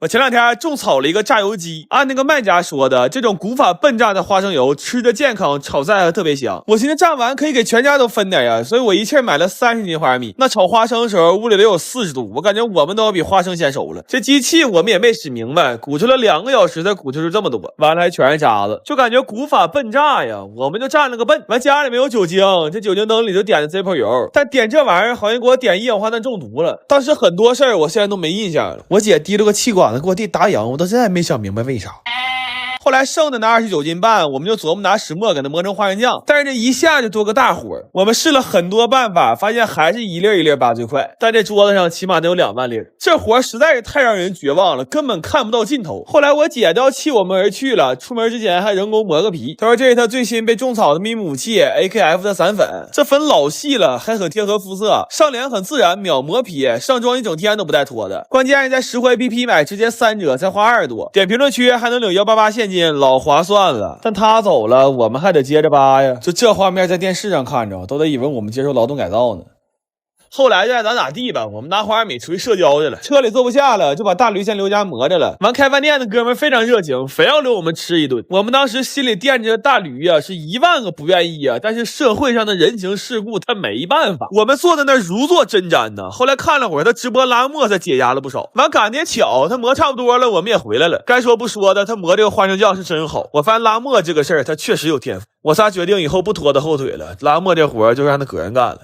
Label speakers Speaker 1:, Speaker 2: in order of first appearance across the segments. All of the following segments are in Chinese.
Speaker 1: 我前两天种草了一个榨油机，按那个卖家说的，这种古法笨榨的花生油吃着健康，炒菜还特别香。我寻思榨完可以给全家都分点呀，所以我一气买了30斤花生米。那炒花生的时候屋里得有40度，我感觉我们都要比花生先熟了。这机器我们也没使明白，鼓出了2个小时才鼓出这么多，完了还全是渣子，就感觉古法笨榨呀，我们就占了个笨。完家里没有酒精，这酒精灯里就点的 Zippo 油，但点这玩意儿好像给我点一氧化碳中毒了。当时很多事儿我现在都没印象了。我姐提了个气管子给我弟打氧，我到现在没想明白为啥。后来剩的那29斤半，我们就琢磨拿石磨给它磨成花生酱，但是这一下就多个大火。我们试了很多办法，发现还是一粒一粒拔最快，但这桌子上起码得有2万粒，这活实在是太让人绝望了，根本看不到尽头。后来我姐都要弃我们而去了，出门之前还人工磨个皮。她说这是她最新被种草的秘密武器 AKF 的散粉，这粉老细了，还很贴合肤色，上脸很自然，秒磨皮，上妆一整天都不带脱的。关键是在实惠 APP 买直接3折，才花20多，点评论区还能领188现金，老划算了。但他走了，我们还得接着扒呀。就这画面在电视上看着，都得以为我们接受劳动改造呢。后来就爱咋咋地吧，我们拿花生米出去社交去了，车里坐不下了，就把大驴先留家磨着了。完开饭店的哥们非常热情，非要留我们吃一顿。我们当时心里惦记着大驴啊，是1万个不愿意啊，但是社会上的人情世故他没办法。我们坐在那如坐针毡呢。后来看了会儿他直播拉磨才解压了不少。完赶得也巧，他磨差不多了，我们也回来了。该说不说的，他磨这个花生酱是真好。我发现拉磨这个事儿他确实有天赋。我仨决定以后不拖他后腿了，拉磨这活就让他个人干了。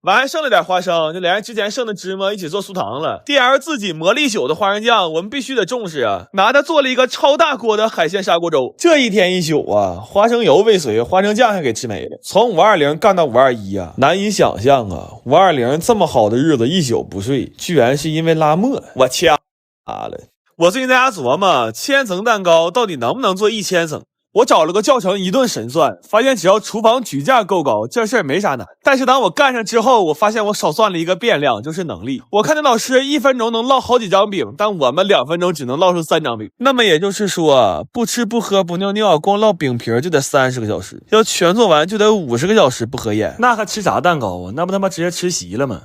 Speaker 1: 完还剩了点花生，就连之前剩的芝麻一起做酥糖了。DL 自己磨了一宿的花生酱，我们必须得重视啊！拿它做了一个超大锅的海鲜砂锅粥。这一天一宿啊，花生油未遂，花生酱还给吃没了。从520干到521啊，难以想象啊！520这么好的日子一宿不睡，居然是因为拉磨。我掐了！我最近在家琢磨，1000层蛋糕到底能不能做1000层？我找了个教程一顿神算，发现只要厨房举架够高，这事儿没啥难。但是当我干上之后，我发现我少算了一个变量，就是能力。我看那老师1分钟能烙好几张饼，但我们2分钟只能烙出3张饼。那么也就是说，不吃不喝不尿尿，光烙饼皮就得30个小时，要全做完就得50个小时不合眼。那还吃啥蛋糕啊？那不他妈直接吃席了吗？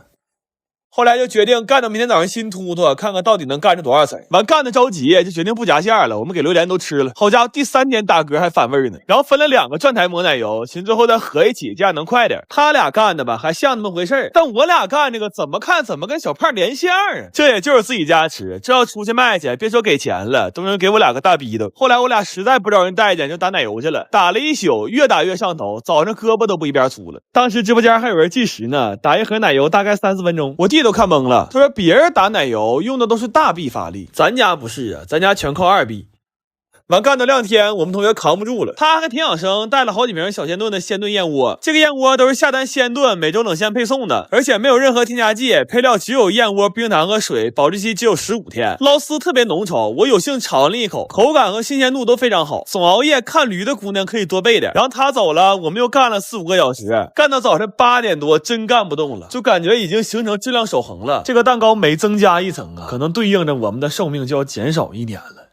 Speaker 1: 后来就决定干到明天早上新突突，看看到底能干出多少层。完干的着急，就决定不夹馅了。我们给榴莲都吃了，好家伙，第3天打嗝还反味呢。然后分了2个转台抹奶油，寻思最后再合一起，这样能快点。他俩干的吧，还像那么回事，但我俩干这个怎么看怎么跟小胖连线啊！这也就是自己家吃，这要出去卖去，别说给钱了，都能给我2个大逼斗。后来我俩实在不招人待见，就打奶油去了，打了一宿，越打越上头，早上胳膊都不一边粗了。当时直播间还有人计时呢，打一盒奶油大概3-4分钟，我弟都看懵了。他说别人打奶油用的都是大臂发力，咱家不是啊，咱家全靠2臂。完干到2天，我们同学扛不住了，他还挺养生，带了好几瓶小鲜炖的鲜炖燕窝。这个燕窝都是下单鲜炖，每周冷鲜配送的，而且没有任何添加剂，配料只有燕窝、冰糖和水，保质期只有15天，捞丝特别浓稠。我有幸尝了一口，口感和新鲜度都非常好。总熬夜看驴的姑娘可以多备点。然后他走了，我们又干了4-5个小时，干到早晨8点多，真干不动了，就感觉已经形成质量守恒了。这个蛋糕每增加1层啊，可能对应着我们的寿命就要减少1年了。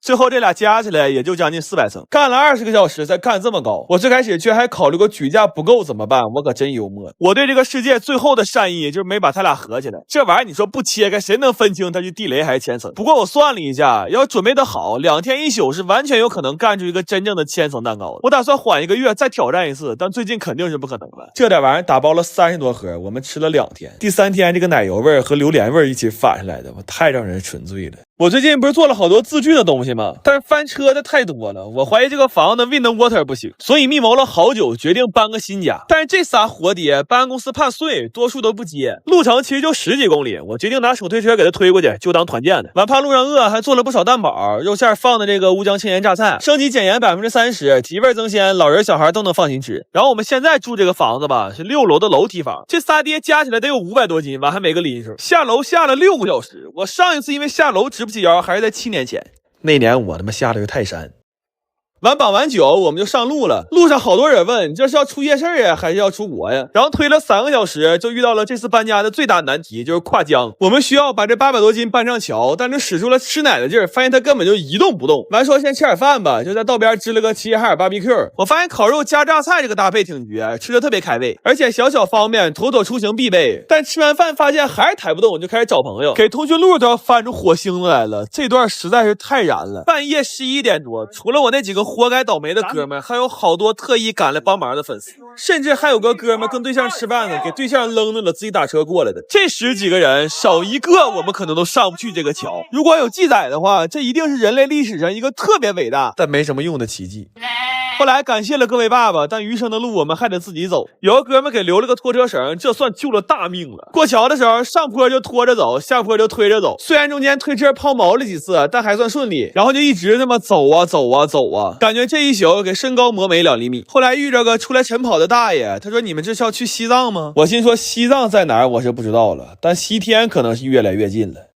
Speaker 1: 最后这俩加起来也就将近400层，干了20个小时才干这么高。我最开始却还考虑过举架不够怎么办，我可真幽默。我对这个世界最后的善意就是没把他俩合起来。这玩意儿你说不切开，谁能分清它是地雷还是千层？不过我算了一下，要准备的好，2天1宿是完全有可能干出一个真正的千层蛋糕的。我打算缓1个月再挑战一次，但最近肯定是不可能了。这点玩意儿打包了30多盒，我们吃了2天，第3天这个奶油味和榴莲味一起反上来的，我太让人纯醉了。我最近不是做了好多自制的东西吗？但是翻车的太多了，我怀疑这个房子 Wind Water 不行，所以密谋了好久，决定搬个新家。但是这仨活爹搬公司怕碎，多数都不接，路程其实就10几公里，我决定拿手推车给他推过去，就当团建的。完怕路上饿，还做了不少蛋堡，肉馅放的这个乌江千盐榨菜，升级减盐30%，提味增鲜，老人小孩都能放心吃。然后我们现在住这个房子吧，是6楼的楼梯房，这仨爹加起来得有500多斤，完还没个拎手。下楼下了6个小时，我上一次因为下楼直不起腰还是在7年前，那年我他妈下了个泰山。完绑完酒，我们就上路了。路上好多人问，这是要出夜市呀，还是要出国呀？然后推了3个小时，就遇到了这次搬家的最大难题，就是跨江。我们需要把这800多斤搬上桥，但是使出了吃奶的劲儿，发现它根本就一动不动。完说先吃点饭吧，就在道边支了个齐齐哈尔 BBQ。我发现烤肉加榨菜这个搭配挺绝，吃的特别开胃，而且小小方便，妥妥出行必备。但吃完饭发现还是抬不动，就开始找朋友，给通讯录都要翻出火星子来了。这段实在是太燃了。半夜11点多，除了我那几个活该倒霉的哥们，还有好多特意赶来帮忙的粉丝，甚至还有个哥们跟对象吃饭呢，给对象扔着了，自己打车过来的。这10几个人少一个，我们可能都上不去这个桥。如果有记载的话，这一定是人类历史上一个特别伟大但没什么用的奇迹。后来感谢了各位爸爸，但余生的路我们还得自己走。有个哥们给留了个拖车绳，这算救了大命了。过桥的时候，上坡就拖着走，下坡就推着走。虽然中间推车抛锚了几次，但还算顺利。然后就一直这么走啊走啊走啊，感觉这一宿给身高磨没2厘米。后来遇着个出来晨跑的大爷，他说：“你们这是要去西藏吗？”我心说西藏在哪儿我是不知道了，但西天可能是越来越近了。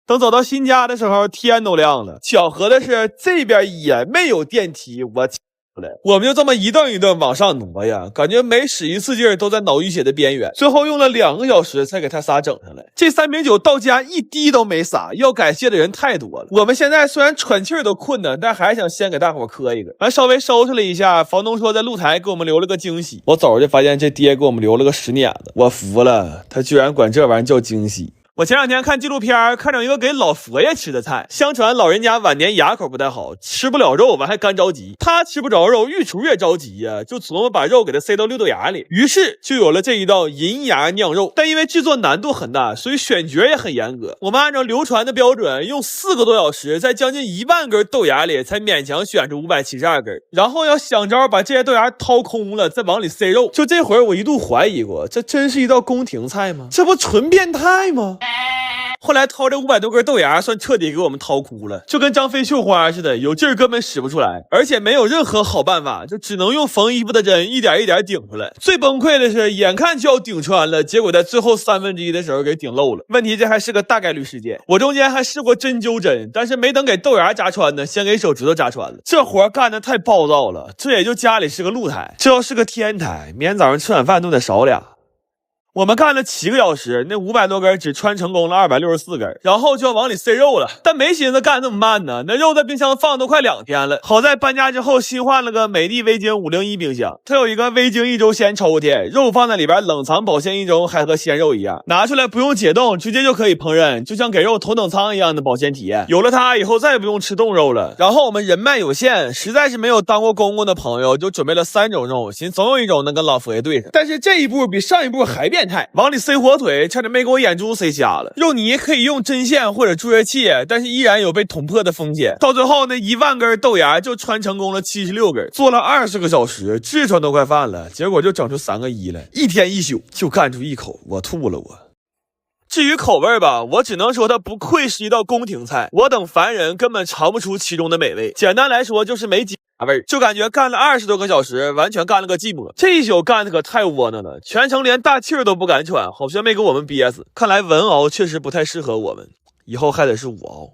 Speaker 1: 等走到新家的时候，天都亮了。巧合的是，这边也没有电梯，我们就这么一蹬一蹬往上挪呀，感觉每使一次劲儿都在脑淤血的边缘。最后用了2个小时才给他仨整上来。这3瓶酒到家一滴都没洒，要感谢的人太多了。我们现在虽然喘气儿都困难，但还想先给大伙磕一个。完稍微收拾了一下，房东说在露台给我们留了个惊喜。我走着就发现这爹给我们留了个石碾子，我服了，他居然管这玩意儿叫惊喜。我前2天看纪录片，看着一个给老佛爷吃的菜。相传老人家晚年牙口不太好，吃不了肉，完还干着急。他吃不着肉，御厨也着急呀，就琢磨把肉给他塞到六豆芽里。于是就有了这一道银牙酿肉。但因为制作难度很大，所以选角也很严格。我们按照流传的标准，用4个多小时，在将近1万根豆芽里才勉强选出572根。然后要想招把这些豆芽掏空了，再往里塞肉。就这会儿我一度怀疑过，这真是一道宫廷菜吗？这不纯变态吗？后来掏这500多根豆芽，算彻底给我们掏哭了，就跟张飞绣花似的，有劲儿根本使不出来，而且没有任何好办法，就只能用缝衣服的针一点一点顶出来。最崩溃的是，眼看就要顶穿了，结果在最后1/3的时候给顶漏了。问题这还是个大概率事件，我中间还试过针灸针，但是没等给豆芽扎穿呢，先给手指头扎穿了。这活干得太暴躁了，这也就家里是个露台，这要是个天台，明天早上吃晚饭都得少俩。我们干了7个小时，那500多根只穿成功了264根，然后就要往里塞肉了。但没寻思干那么慢呢，那肉在冰箱放都快2天了。好在搬家之后新换了个美的微晶501冰箱，它有一个微晶1周鲜抽屉，肉放在里边冷藏保鲜1周，还和鲜肉一样，拿出来不用解冻，直接就可以烹饪，就像给肉头等舱一样的保鲜体验。有了它以后再也不用吃冻肉了。然后我们人脉有限，实在是没有当过公公的朋友，就准备了3种肉，寻思总有一种能跟老佛爷对上。但是这一步比上一步还变态，往里塞火腿，差点没给我眼珠塞瞎了。肉泥可以用针线或者注热器，但是依然有被捅破的风险。到最后那1万根豆芽就穿成功了76根，做了20个小时，痔疮都快犯了，结果就整出3个1来，1天1宿就干出1口，我吐了我。至于口味吧，我只能说它不愧是一道宫廷菜，我等凡人根本尝不出其中的美味。简单来说就是没几味，就感觉干了20多个小时，完全干了个寂寞。这一宿干的可太窝囊了，全程连大气儿都不敢喘，好像没给我们憋死。看来文熬确实不太适合我们，以后还得是武熬。